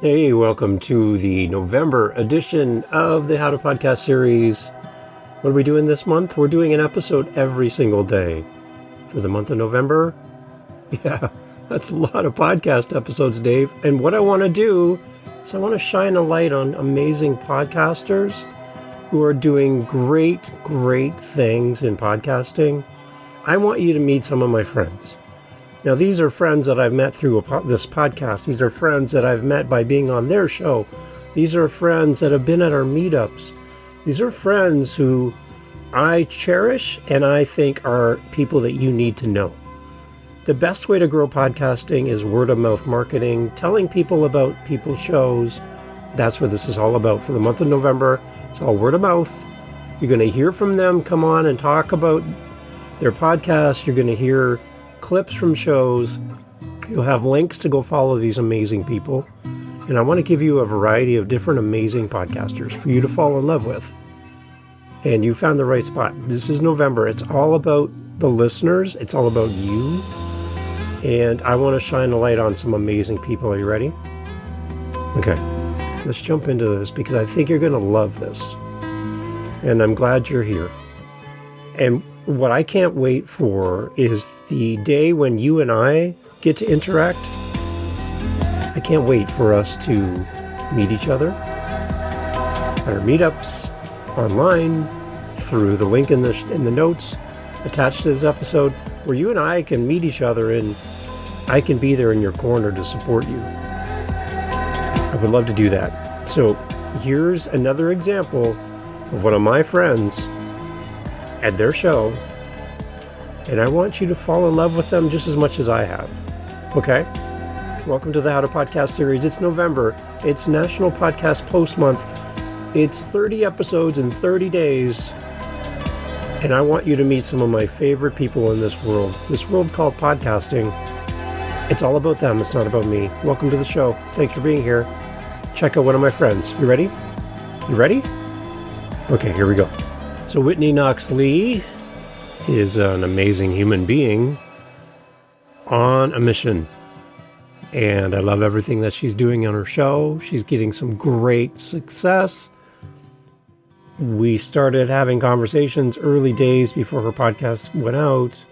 Hey, welcome to the November edition of the How to Podcast series. What are we doing this month? We're doing an episode every single day for the month of November. Yeah, that's a lot of podcast episodes, Dave. And what I want to do is I want to shine a light on amazing podcasters who are doing great things in podcasting. I want you to meet some of my friends. Now, these are friends that I've met through this podcast. These are friends that I've met by being on their show. These are friends that have been at our meetups. These are friends who I cherish and I think are people that you need to know. The best way to grow podcasting is word of mouth marketing, telling people about people's shows. That's what this is all about for the month of November. It's all word of mouth. You're going to hear from them come on and talk about their podcast. You're going to hear clips from shows. You'll have links to go follow these amazing people. And I want to give you a variety of different amazing podcasters for you to fall in love with. And you found the right spot. This is November. It's all about the listeners. It's all about you. And I want to shine a light on some amazing people. Are you ready? Okay. Let's jump into this because I think you're going to love this. And I'm glad you're here. And what I can't wait for is the day when you and I get to interact. I can't wait for us to meet each other at our meetups, online, through the link in the notes attached to this episode, where you and I can meet each other and I can be there in your corner to support you. I would love to do that. So here's another example of one of my friends at their show, and I want you to fall in love with them just as much as I have. Okay? Welcome to the How to Podcast series. It's November. It's National Podcast Post Month. It's 30 episodes in 30 days, and I want you to meet some of my favorite people in this world called podcasting. It's all about them. It's not about me. Welcome to the show. Thanks for being here. Check out one of my friends. You ready? You ready? Okay, here we go. So Whitney Knox Lee is an amazing human being on a mission. And I love everything that she's doing on her show. She's getting some great success. We started having conversations early days before her podcast went out.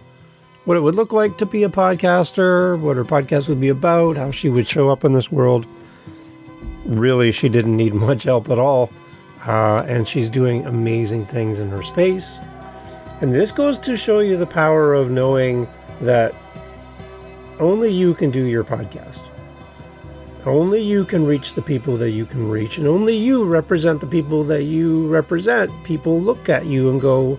What it would look like to be a podcaster, what her podcast would be about, how she would show up in this world. Really, she didn't need much help at all. And she's doing amazing things in her space. And this goes to show you the power of knowing that only you can do your podcast. Only you can reach the people that you can reach. And only you represent the people that you represent. People look at you and go,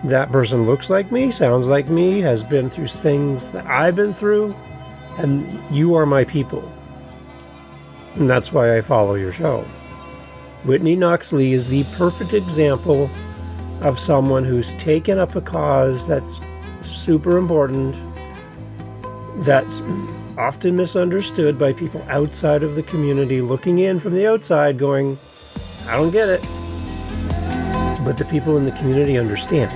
that person looks like me, sounds like me, has been through things that I've been through. And you are my people. And that's why I follow your show. Whitney Knox Lee is the perfect example of someone who's taken up a cause that's super important, that's often misunderstood by people outside of the community, looking in from the outside going, I don't get it. But the people in the community understand.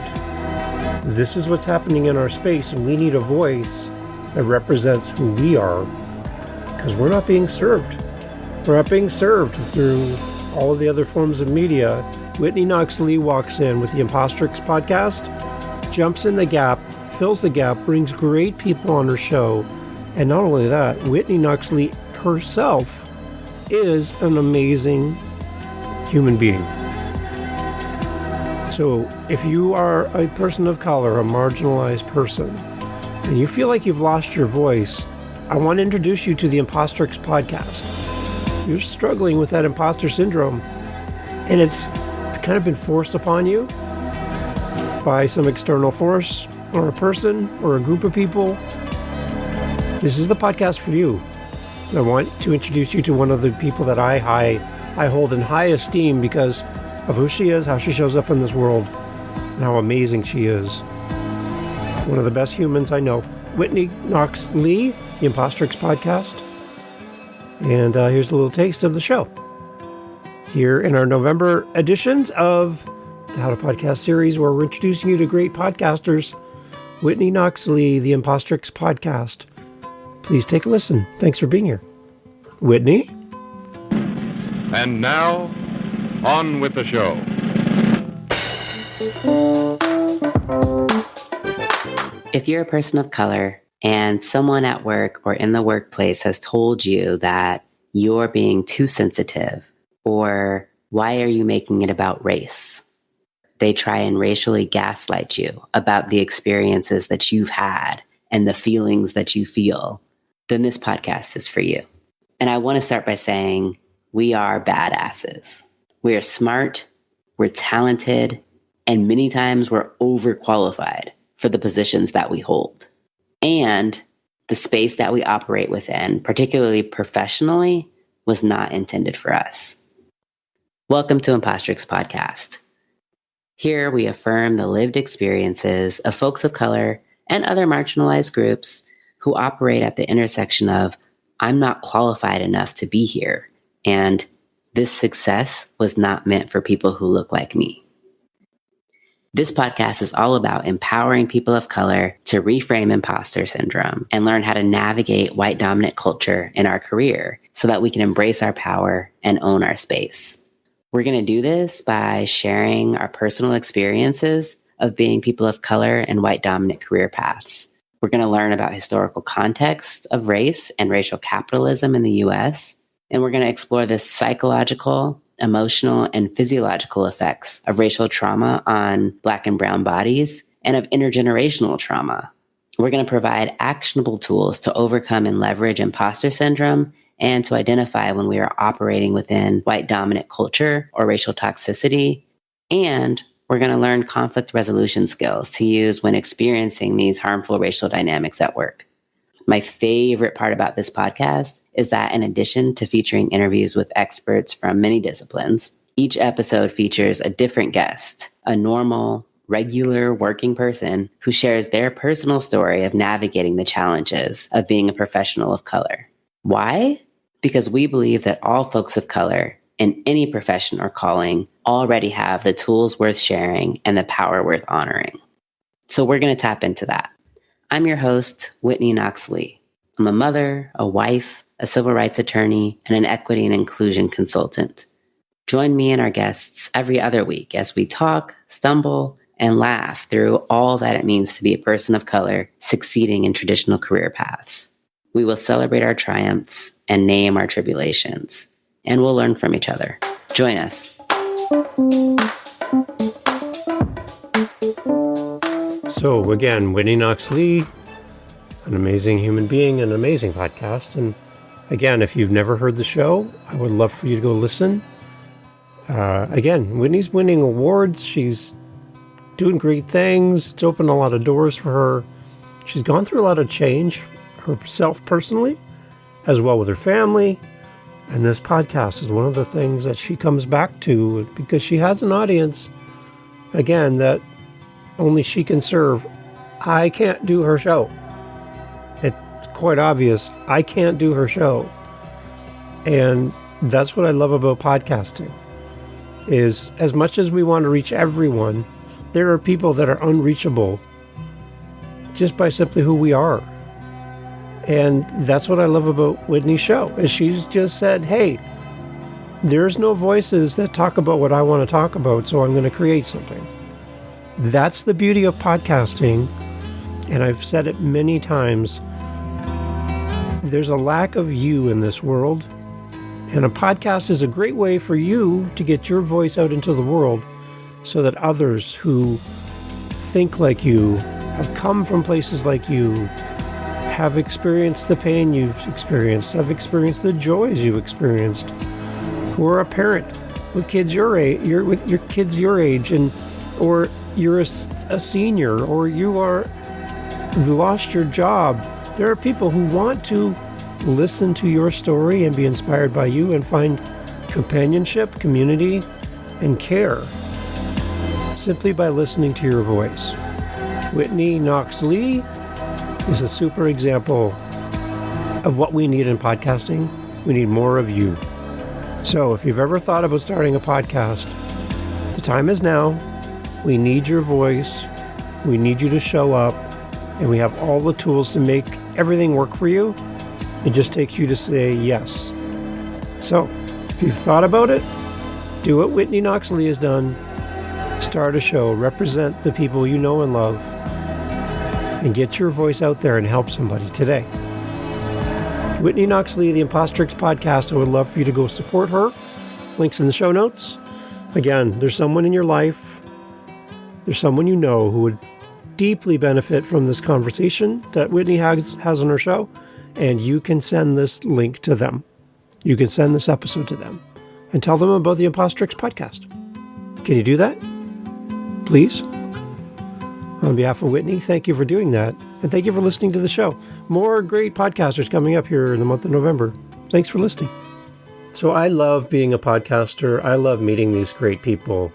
This is what's happening in our space, and we need a voice that represents who we are, because we're not being served. We're not being served through all of the other forms of media. Whitney Knox Lee walks in with the Impostrix Podcast, jumps in the gap, fills the gap, brings great people on her show. And not only that, Whitney Knox Lee herself is an amazing human being. So if you are a person of color, a marginalized person, and you feel like you've lost your voice, I want to introduce you to the Impostrix Podcast. You're struggling with that imposter syndrome, and it's kind of been forced upon you by some external force or a person or a group of people. This is the podcast for you. I want to introduce you to one of the people that I hold in high esteem because of who she is, how she shows up in this world, and how amazing she is. One of the best humans I know. Whitney Knox Lee, the Impostrix Podcast. And here's a little taste of the show. Here in our November editions of the How to Podcast series, where we're introducing you to great podcasters, Whitney Knox Lee, the Impostrix Podcast. Please take a listen. Thanks for being here. Whitney? And now, on with the show. If you're a person of color and someone at work or in the workplace has told you that you're being too sensitive, or why are you making it about race? They try and racially gaslight you about the experiences that you've had and the feelings that you feel, then this podcast is for you. And I want to start by saying we are badasses. We are smart, we're talented, and many times we're overqualified for the positions that we hold. And the space that we operate within, particularly professionally, was not intended for us. Welcome to Impostrix Podcast. Here we affirm the lived experiences of folks of color and other marginalized groups who operate at the intersection of, I'm not qualified enough to be here, and this success was not meant for people who look like me. This podcast is all about empowering people of color to reframe imposter syndrome and learn how to navigate white dominant culture in our career so that we can embrace our power and own our space. We're going to do this by sharing our personal experiences of being people of color and white dominant career paths. We're going to learn about historical context of race and racial capitalism in the US, and we're going to explore the psychological, emotional, and physiological effects of racial trauma on Black and brown bodies and of intergenerational trauma. We're going to provide actionable tools to overcome and leverage imposter syndrome and to identify when we are operating within white dominant culture or racial toxicity. And we're going to learn conflict resolution skills to use when experiencing these harmful racial dynamics at work. My favorite part about this podcast is that in addition to featuring interviews with experts from many disciplines, each episode features a different guest, a normal, regular working person who shares their personal story of navigating the challenges of being a professional of color. Why? Because we believe that all folks of color in any profession or calling already have the tools worth sharing and the power worth honoring. So we're going to tap into that. I'm your host, Whitney Knox. I'm a mother, a wife, a civil rights attorney, and an equity and inclusion consultant. Join me and our guests every other week as we talk, stumble, and laugh through all that it means to be a person of color succeeding in traditional career paths. We will celebrate our triumphs and name our tribulations, and we'll learn from each other. Join us. So again, Whitney Knox, an amazing human being, an amazing podcast. And again, if you've never heard the show, I would love for you to go listen. Again, Whitney's winning awards. She's doing great things. It's opened a lot of doors for her. She's gone through a lot of change herself personally, as well with her family. And this podcast is one of the things that she comes back to because she has an audience, again, that only she can serve. I can't do her show. It's quite obvious. I can't do her show. And that's what I love about podcasting, is as much as we want to reach everyone, there are people that are unreachable just by simply who we are. And that's what I love about Whitney's show, is she's just said, hey, there's no voices that talk about what I want to talk about, so I'm going to create something. That's the beauty of podcasting, and I've said it many times. There's a lack of you in this world, and a podcast is a great way for you to get your voice out into the world so that others who think like you, have come from places like you, have experienced the pain you've experienced, have experienced the joys you've experienced, who are a parent with kids your age, with your kids your age, or you're a senior, or you lost your job. There are people who want to listen to your story and be inspired by you and find companionship, community, and care simply by listening to your voice. Whitney Knox is a super example of what we need in podcasting. We need more of you. So if you've ever thought about starting a podcast, the time is now. We need your voice. We need you to show up. And we have all the tools to make everything work for you. It just takes you to say yes. So you've thought about it, do what Whitney Knox has done. Start a show, represent the people you know and love, and get your voice out there and help somebody today. Whitney Knox, the Impostrix Podcast, I would love for you to go support her. Links in the show notes. Again, there's someone in your life, there's someone you know who would deeply benefit from this conversation that Whitney has on her show, and you can send this link to them. You can send this episode to them and tell them about the Impostrix Podcast. Can you do that? Please? On behalf of Whitney, thank you for doing that, and thank you for listening to the show. More great podcasters coming up here in the month of November. Thanks for listening. So I love being a podcaster. I love meeting these great people.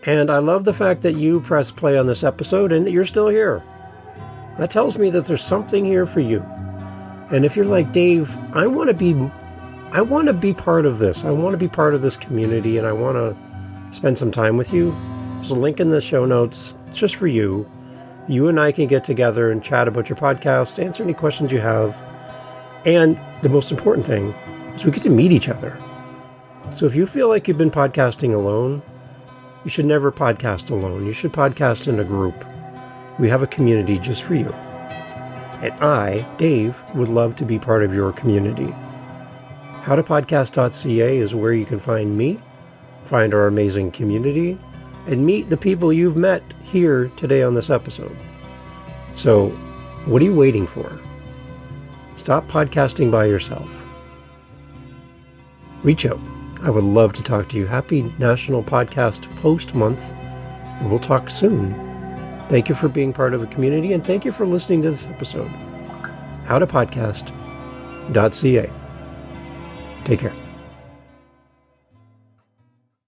And I love the fact that you pressed play on this episode and that you're still here. That tells me that there's something here for you. And if you're like, Dave, I want to be part of this. I want to be part of this community, and I want to spend some time with you. There's a link in the show notes. It's just for you. You and I can get together and chat about your podcast, answer any questions you have. And the most important thing is we get to meet each other. So if you feel like you've been podcasting alone, you should never podcast alone. You should podcast in a group. We have a community just for you. And I, Dave, would love to be part of your community. HowToPodcast.ca is where you can find me, find our amazing community, and meet the people you've met here today on this episode. So, what are you waiting for? Stop podcasting by yourself. Reach out. I would love to talk to you. Happy National Podcast Post Month. We'll talk soon. Thank you for being part of a community, and thank you for listening to this episode. HowToPodcast.ca. Take care.